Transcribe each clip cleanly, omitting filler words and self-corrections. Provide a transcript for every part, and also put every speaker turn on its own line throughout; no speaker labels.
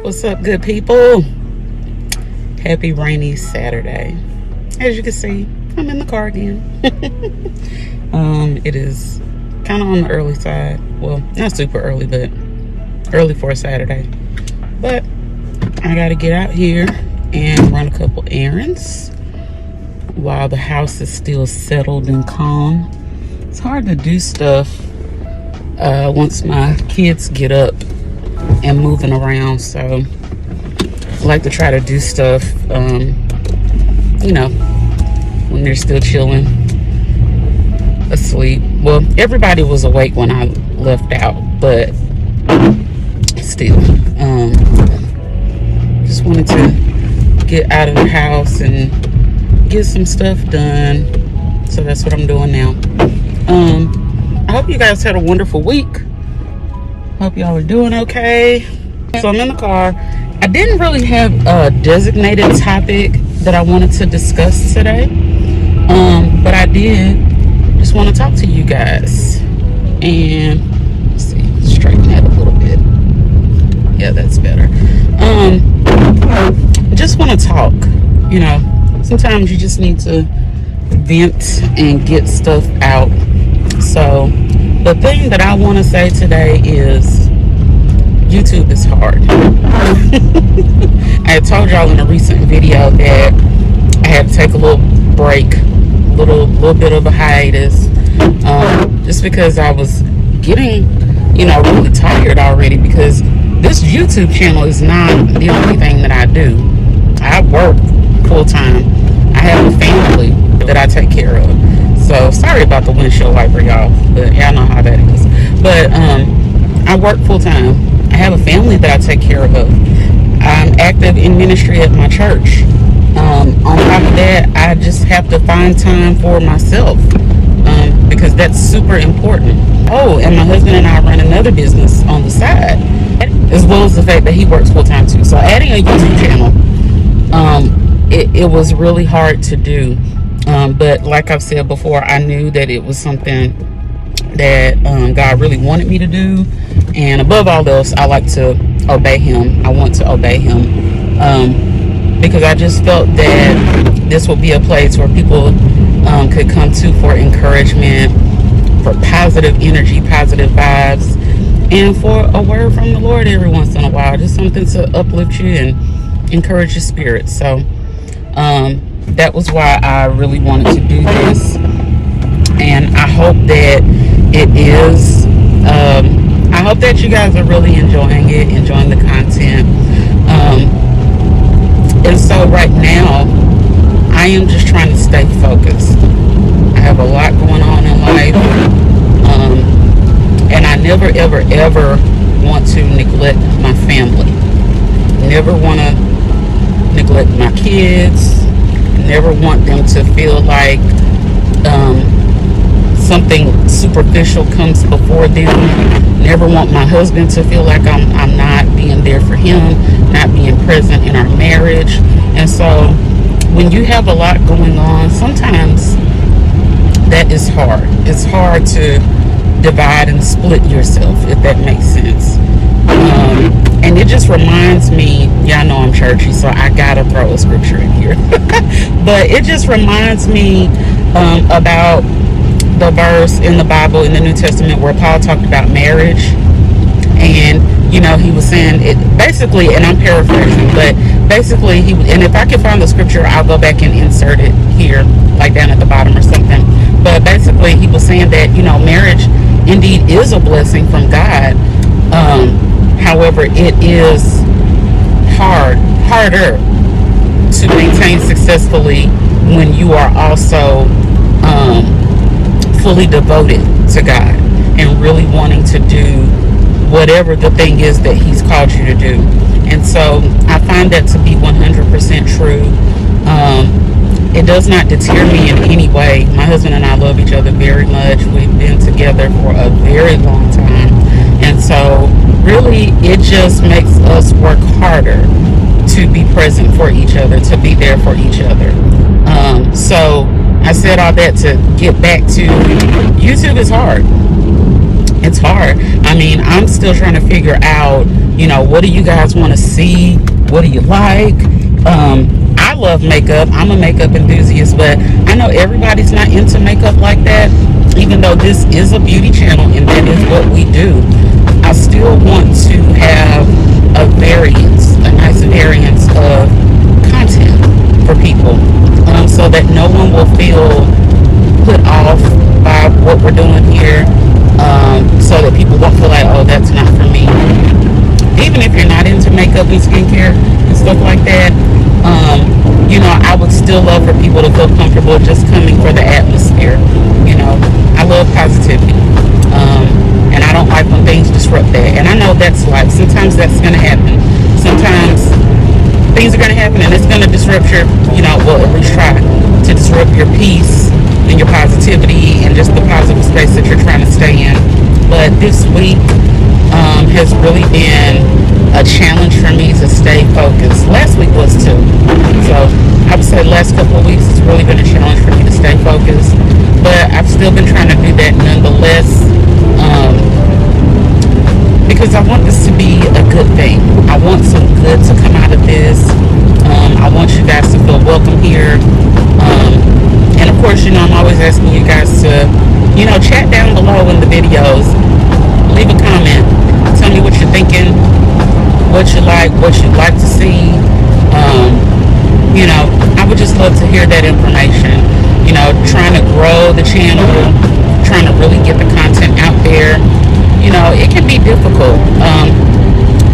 What's up, good people? Happy rainy Saturday. As you can see, I'm in the car again. It is kind of on the early side. Well, not super early, but early for a Saturday. But I gotta get out here and run a couple errands while the house is still settled and calm. It's hard to do stuff once my kids get up and moving around, so I like to try to do stuff you know, when they're still chilling, asleep. Well, everybody was awake when I left out, but still just wanted to get out of the house and get some stuff done, so that's what I'm doing now. I hope you guys had a wonderful week. Hope y'all are doing okay. So I'm in the car. I didn't really have a designated topic that I wanted to discuss today, but I did just want to talk to you guys. And let's see, straighten that a little bit. Yeah, that's better. I just want to talk. You know, sometimes you just need to vent and get stuff out. So the thing that I want to say today is YouTube is hard. I had told y'all in a recent video that I had to take a little break, little bit of a hiatus, just because I was getting, really tired already, because this YouTube channel is not the only thing that I do. I work full time. I have a family that I take care of. So sorry about the windshield wiper, y'all, but y'all know how that is. But I work full time. I have a family that I take care of. I'm active in ministry at my church. On top of that, I just have to find time for myself, because that's super important. Oh, and my husband and I run another business on the side, as well as the fact that he works full time too. So adding a YouTube channel, it was really hard to do. But like I've said before, I knew that it was something that God really wanted me to do. And above all else, I like to obey him. I want to obey him, because I just felt that this would be a place where people could come to for encouragement, for positive energy, positive vibes, and for a word from the Lord every once in a while. Just something to uplift you and encourage your spirit. So that was why I really wanted to do this, and I hope that it is. I hope that you guys are really enjoying it, enjoying the content. And so right now, I am just trying to stay focused. I have a lot going on in life, and I never, ever, ever want to neglect my family. Never want to neglect my kids. Never want them to feel like something superficial comes before them. Never want my husband to feel like I'm not being there for him, not being present in our marriage. And so when you have a lot going on, sometimes that is hard. It's hard to divide and split yourself, if that makes sense. And it just reminds me, y'all know I'm churchy, so I gotta throw a scripture in here. But it just reminds me about the verse in the Bible, in the New Testament, where Paul talked about marriage. And, he was saying it basically, and I'm paraphrasing, but basically, and if I can find the scripture, I'll go back and insert it here, like down at the bottom or something. But basically, he was saying that, marriage indeed is a blessing from God. However, it is harder to maintain successfully when you are also fully devoted to God and really wanting to do whatever the thing is that he's called you to do. And so I find that to be 100% true. It does not deter me in any way. My husband and I love each other very much. We've been together for a very long time. And so really, it just makes us work harder to be present for each other, to be there for each other. So I said all that to get back to YouTube is hard. It's hard. I I mean, I'm still trying to figure out, you know, what do you guys want to see? What do you like? I love makeup. I'm a makeup enthusiast, but I know everybody's not into makeup like that. Even though this is a beauty channel and that is what we do, I still want to have a variance, a nice variance of content for people, so that no one will feel put off by what we're doing here, so that people won't feel like, oh, that's not for me. Even if you're not into makeup and skincare and stuff like that, you know, I would still love for people to feel comfortable just coming for the atmosphere. You know, I love positivity, and I don't like when things disrupt that. And I know that's like, sometimes that's going to happen. Sometimes things are going to happen and it's going to disrupt your, you know, well, at least try to disrupt your peace and your positivity and just the positive space that you're trying to stay in. But this week has really been a challenge for me to stay focused. Last week was too. So I would say the last couple of weeks it's really been a challenge for me to stay focused. But I've still been trying to do that nonetheless, because I want this to be a good thing. I want some good to come out of this. I want you guys to feel welcome here. And of course, you know, I'm always asking you guys to, you know, chat down below in the videos. Leave a comment. Tell me what you're thinking, what you like, what you'd like to see. You know, I would just love to hear that information. You know, trying to grow the channel, trying to really get the content out there. You know, it can be difficult,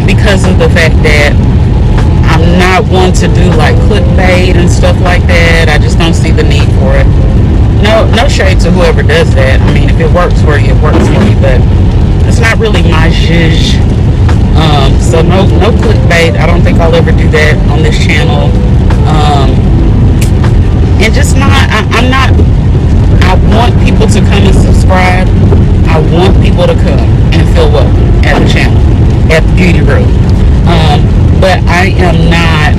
because of the fact that I'm not one to do like clickbait and stuff like that. I just don't see the need for it. No shade to whoever does that. I mean, if it works for you, it works for you, but it's not really my zhuzh. So no clickbait. I don't think I'll ever do that on this channel. And just not, I want people to come and subscribe. I want people to come and feel welcome at the channel, at the beauty room. But I am not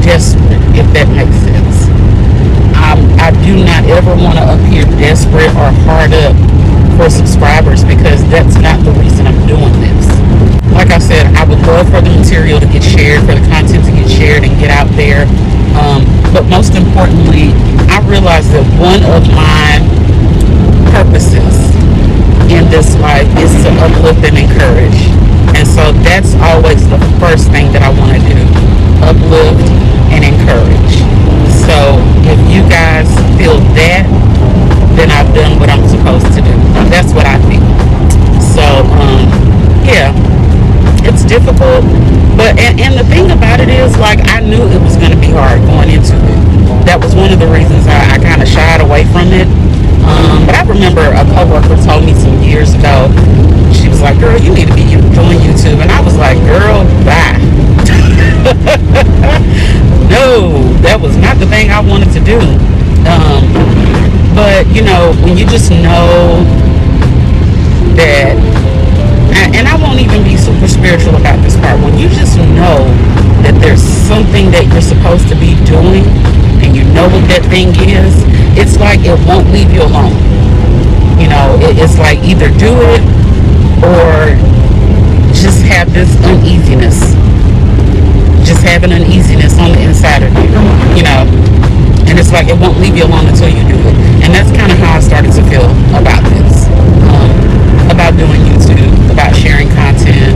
desperate, if that makes sense. I do not ever want to appear desperate or hard up for subscribers, because that's not the reason I'm doing this. Like I said, I would love for the material to get shared, for the content to get shared and get out there. But most importantly, I realize that one of my purposes in this life is to uplift and encourage. And so that's always the first thing that I want to do, uplift and encourage. So if you guys feel that, then I've done what I'm supposed to do. That's what I feel. So yeah, it's difficult, but and the thing about it is, like, I knew it was going to be hard going into it. That was one of the reasons I kind of shied away from it. But I remember a coworker told me some years ago, she was like, girl, you need to be doing YouTube. And I was like, girl, bye. No, that was not the thing I wanted to do. But, you know, when you just know that, and I won't even be super spiritual about this part, when you just know that there's something that you're supposed to be doing, and you know what that thing is, it's like it won't leave you alone. You know, it's like either do it or just have this uneasiness. Just have an uneasiness on the inside of you, you know. And it's like it won't leave you alone until you do it. And that's kind of how I started to feel about this. About doing YouTube, about sharing content,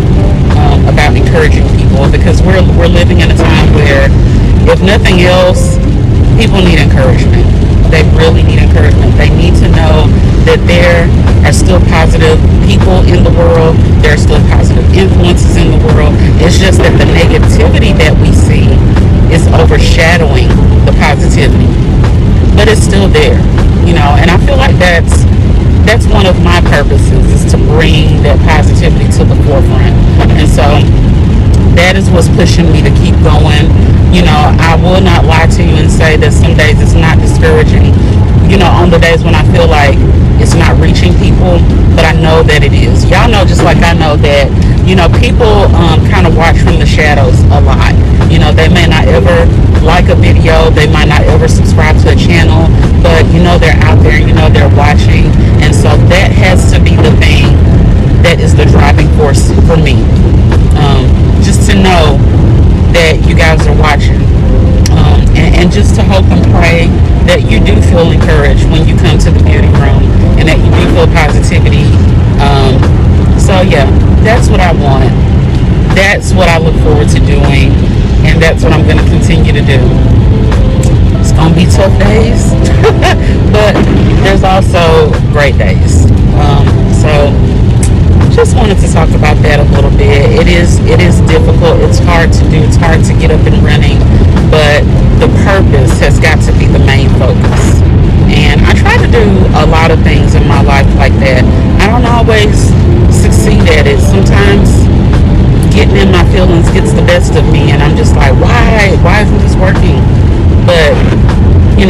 about encouraging people, because we're living in a time where, if nothing else, people need encouragement. They really need encouragement. They need to know that there are still positive people in the world. There are still positive influences in the world. It's just that the negativity that we see is overshadowing the positivity. But it's still there, you know, and I feel like that's one of my purposes, is to bring that positivity to the forefront. And so that is what's pushing me to keep going. You know, I will not lie to you and say that some days it's not discouraging, you know, on the days when I feel like it's not reaching people, but I know that it is. Y'all know, just like I know, that, you know, people kind of watch from the shadows a lot. You know, they may not ever like a video, they might not ever subscribe to a channel, but you know they're out there, you know they're watching. And so that has to be the thing that is the driving you do feel encouraged when you come to the beauty room, and that you do feel positivity. So yeah, that's what I want. That's what I look forward to doing, and that's what I'm going to continue to do. It's going to be tough days, but there's also great days. So just wanted to talk about that a little bit. It is difficult. It's hard to do. It's hard to get up and running, but the purpose has got to be the main focus. And I try to do a lot of things in my life like that. I don't always succeed at it. Sometimes getting in my feelings gets the best of me, and I'm just like, why isn't this working? But you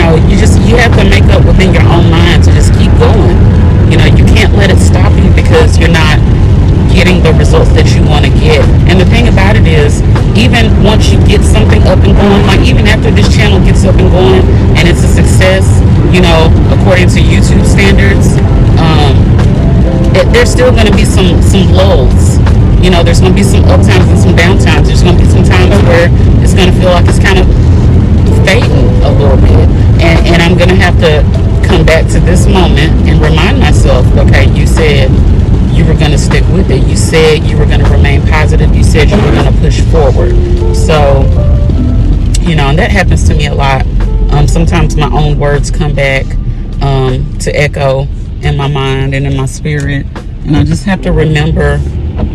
have to make up within your own mind to just keep going. You can't let it stop you because you're not getting the results that you want to get. And the thing about it is, even once you get something up and going, like even after this channel gets up and going and it's a success, according to YouTube standards, there's still going to be some lulls. There's going to be some up times and some down times. There's going to be some times where it's going to feel like it's kind of fading a little bit, and I'm going to have to come back to this moment and remind myself, okay, you said you were going to stick with it. You said you were going to remain positive. You said you were going to push forward. So, and that happens to me a lot. Sometimes my own words come back to echo in my mind and in my spirit, and I just have to remember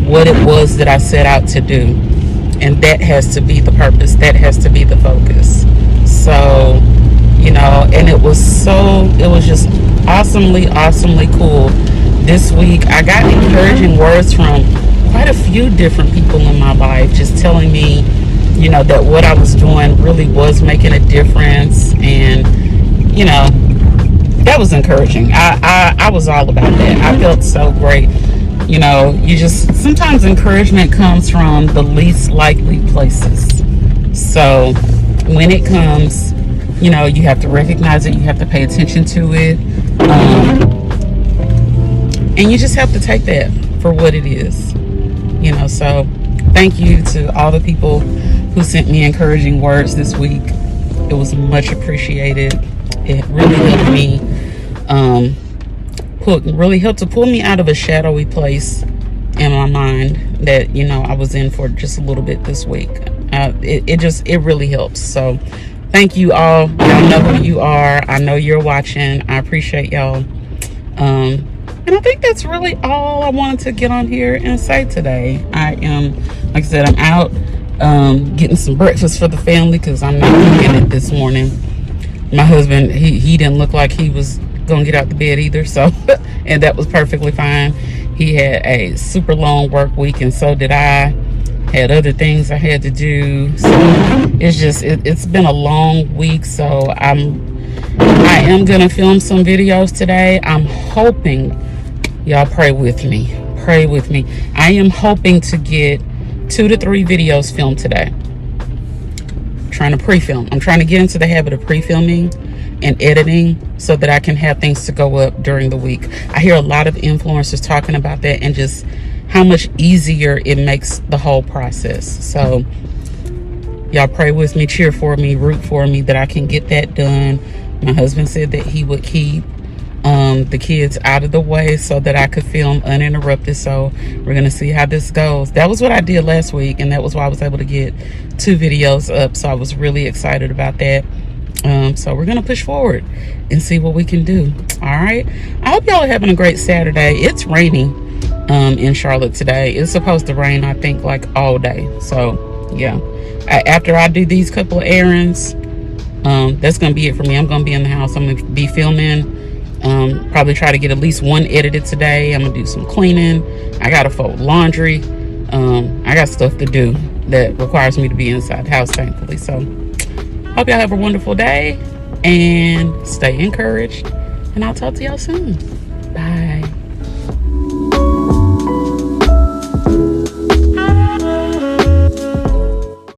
what it was that I set out to do, and that has to be the purpose. That has to be the focus. So, and it was just awesomely cool. This week, I got encouraging words from quite a few different people in my life, just telling me, that what I was doing really was making a difference, and, that was encouraging. I was all about that. I felt so great. Sometimes encouragement comes from the least likely places. So when it comes, you have to recognize it, you have to pay attention to it, and you just have to take that for what it is. So thank you to all the people who sent me encouraging words this week. It was much appreciated. It really helped me helped to pull me out of a shadowy place in my mind that I was in for just a little bit this week. It really helps. So thank you all. Y'all know who you are. I know you're watching. I appreciate y'all. And I think that's really all I wanted to get on here and say today. I am, like I said, I'm out getting some breakfast for the family because I'm not cooking it this morning. My husband, he didn't look like he was gonna get out the bed either, so and that was perfectly fine. He had a super long work week, and so did I. Had other things I had to do, so it's been a long week. So I am gonna film some videos today. I'm hoping y'all pray with me. I am hoping to get 2 to 3 videos filmed today. I'm trying to pre-film. I'm trying to get into the habit of pre-filming and editing so that I can have things to go up during the week. I hear a lot of influencers talking about that and just how much easier it makes the whole process. So y'all pray with me, cheer for me, root for me that I can get that done. My husband said that he would keep the kids out of the way so that I could film uninterrupted. So we're gonna see how this goes. That was what I did last week, and that was why I was able to get 2 videos up. So I was really excited about that. So we're gonna push forward and see what we can do. All right, I hope y'all are having a great Saturday. It's raining in Charlotte today. It's supposed to rain, I think, like all day. So yeah, after I do these couple of errands, that's gonna be it for me. I'm gonna be in the house. I'm gonna be filming, probably try to get at least 1 edited today. I'm gonna do some cleaning. I gotta fold laundry. I got stuff to do that requires me to be inside the house, thankfully. So hope y'all have a wonderful day and stay encouraged, and I'll talk to y'all soon. Bye.